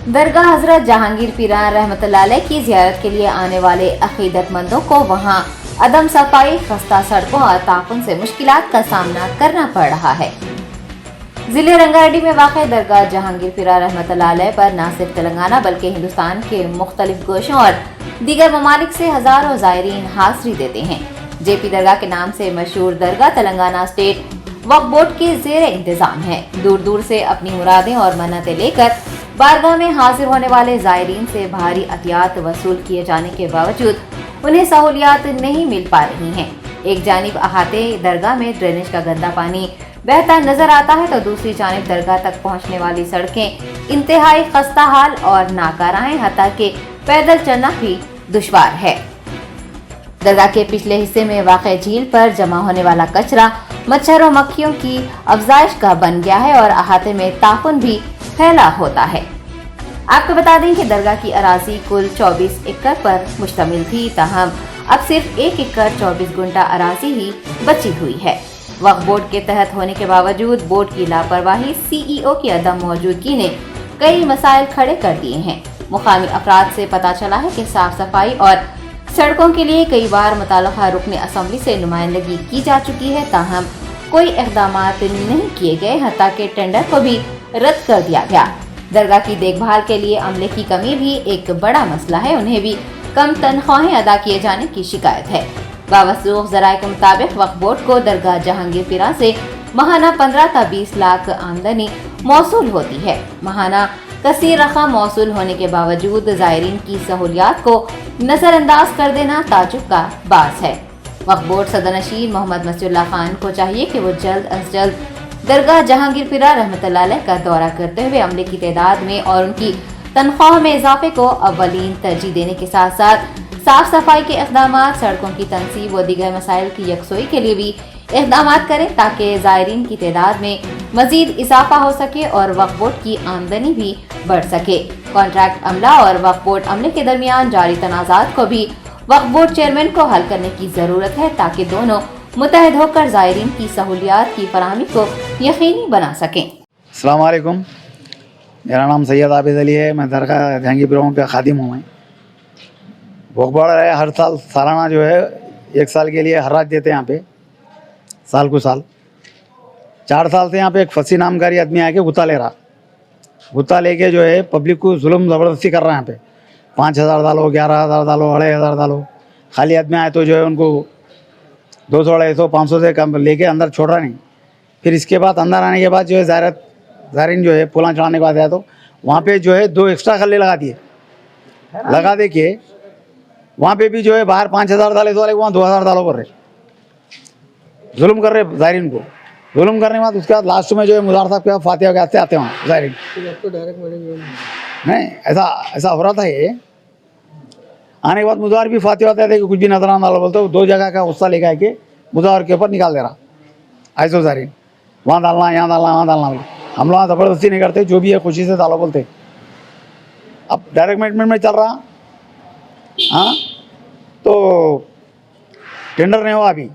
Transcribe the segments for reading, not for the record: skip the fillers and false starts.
दरगाह हजरत जहांगीर पीरान रहमतुल्लाह अलैह की जियारत के लिए आने वाले अकीदतमंदों को वहां अदम सफाई, खस्ता सड़कों और ताउन से मुश्किलात का सामना करना पड़ रहा है। जिले रंगारेड्डी में वाक़ दरगाह जहांगीर पीरान रहमतुल्लाह अलैह पर न सिर्फ तेलंगाना बल्कि हिंदुस्तान के मुख्तलिफ गोशों और दीगर ममालिक से हजारों ज़ायरीन हाज़िरी देते हैं। जेपी दरगाह के नाम से मशहूर दरगाह तेलंगाना स्टेट वक्फ बोर्ड के ज़ेर इंतजाम है। दूर दूर से अपनी मुरादें और मन्नतें लेकर बारगाह में हाजिर होने वाले ज़ायरीन से भारी अतियात वसूल किए जाने के बावजूद उन्हें सहूलियात नहीं मिल पा रही हैं। एक जानिब अहाते दरगाह में ड्रेनेज का गंदा पानी बहता नजर आता है तो दूसरी जानिब दरगाह तक पहुंचने वाली सड़कें इंतहाई खस्ता हाल और नाकाराएं, हत्ता के पैदल चलना भी दुश्वार है। दरगाह के पिछले हिस्से में वाक़ झील पर जमा होने वाला कचरा मच्छर और मक्खियों की अफजाइश का बन गया है और अहाते में ताफुन भी फैला होता है। आपको बता दें कि दरगाह की अराजी कुल 24 एकड़ पर मुश्तमिल थी, ताहम अब सिर्फ 1 एकड़ 24 गुंटा अराजी ही बची हुई है। वक्फ बोर्ड के तहत होने के बावजूद बोर्ड की लापरवाही, सीईओ की अदम मौजूदगी ने कई मसाइल खड़े कर दिए हैं। मुकामी अफराद से पता चला है कि साफ सफाई और सड़कों के लिए कई बार मुताल्लिक़ा रुकने असम्बली से नुमाइंदगी की जा चुकी है, ताहम कोई इक़दाम नहीं किए गए, हत्ता के टेंडर को भी रद्द कर दिया गया। दरगाह की देखभाल के लिए अमले की कमी भी एक बड़ा मसला है। उन्हें भी कम तनख्वाहें अदा किए जाने की शिकायत है। बावसूख ज़राए के मुताबिक वक्फ बोर्ड को दरगाह जहांगीर पीरान से माहाना 15 से 20 लाख आमदनी मौसूल होती है। माहाना कसीर रकम मौसूल होने के बावजूद ज़ायरीन की सहूलियात को नज़रअंदाज कर देना ताजुब का बास है। वक्फ बोर्ड सदरनशीन मोहम्मद मसीहुल्लाह खान को चाहिए कि वो जल्द अज जल्द दरगाह जहांगीर पीरान रहमतुल्लाह अलैह का दौरा करते हुए अमले की तादाद में और उनकी तनख्वाह में इजाफे को अव्वलीन तरजीह देने के साथ साथ साफ सफाई के इक़दाम, सड़कों की तनसीब व दीगर मसाइल की यकसोई के लिए भी इक़दाम करें ताकि ज़ायरीन की तादाद में मजीद इजाफा हो सके और वक्फ बोर्ड की आमदनी भी बढ़ सके। कॉन्ट्रैक्ट अमला और वक्फ बोर्ड अमले के दरमियान जारी तनाज़ात को भी वक्फ बोर्ड चेयरमैन को हल करने की ज़रूरत है ताकि दोनों मुत्तहिद होकर ज़ायरीन की सहूलियात की फराहमी को यकीनी बना सकें। अस्सलाम वालेकुम, मेरा नाम सैयद आबिद अली है। मैं दरगाह जहांगीर पीरान का खादिम हूँ। मैं वक्फ बोर्ड है, हर साल सालाना जो है 1 साल के लिए हर्राज देते हैं यहाँ पे, साल को साल। 4 साल से यहाँ पे एक फसी नामकारी आदमी आके गुत्ता ले रहा, गुत्ता लेके जो है पब्लिक को जुल्म ज़बरदस्ती कर रहा है। यहाँ पे 5,000 डालो, 11,000 डालो, 2,500 डालो। खाली आदमी आए तो जो है उनको 200, 250, 500 से कम लेके अंदर छोड़ रहा नहीं। फिर इसके बाद अंदर आने के बाद जो है ज़ायरीन जो है पुलां चढ़ाने के बाद आया तो वहाँ पे जो है 2 एक्स्ट्रा खल्ले लगा दिए। लगा दे के वहाँ पे भी जो है बाहर 5,000 डाले तो वाले वहाँ 2,000 डालो कर रहे, जुल्म कर रहे ज़ायरीन को। जुल्म करने के बाद उसके बाद लास्ट में जो है मुज़ार साहब के फातिहा के आते हैं वहाँ ज़ायरीन। नहीं, ऐसा हो रहा था। ये आने के बाद मुज़ार भी फातिहा होते थे कि कुछ भी नजर ना डालो बोलते, 2 जगह का गुस्सा लेकर के मुज़ार के ऊपर निकाल दे रहा ऐसो ज़ायरीन। वहाँ डालना, यहाँ डालना, वहाँ डालना बोले। हम लोग ज़बरदस्ती नहीं करते, जो भी है खुशी से डालो बोलते। अब डायरेक्ट मैनेजमेंट में चल रहा, हाँ, तो टेंडर नहीं हुआ अभी।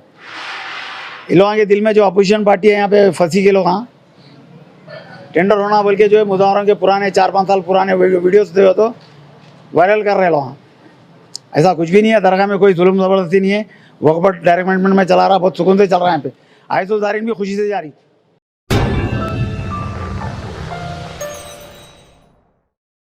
इन लोगों के दिल में जो अपोजिशन पार्टी है यहाँ पे फंसी के लोग, हाँ, टेंडर होना बोल के जो है मुजावरों के पुराने 4-5 साल पुराने वीडियोस जो है तो वायरल कर रहे लोग। ऐसा कुछ भी नहीं है, दरगाह में कोई जुल्म ज़बरदस्ती नहीं है। वक्फ बोर्ड डायरेक्ट मैनेजमेंट में चला रहा, बहुत सुकून से चल रहा है यहाँ पे। आए तो ज़ायरीन भी खुशी से जा रही।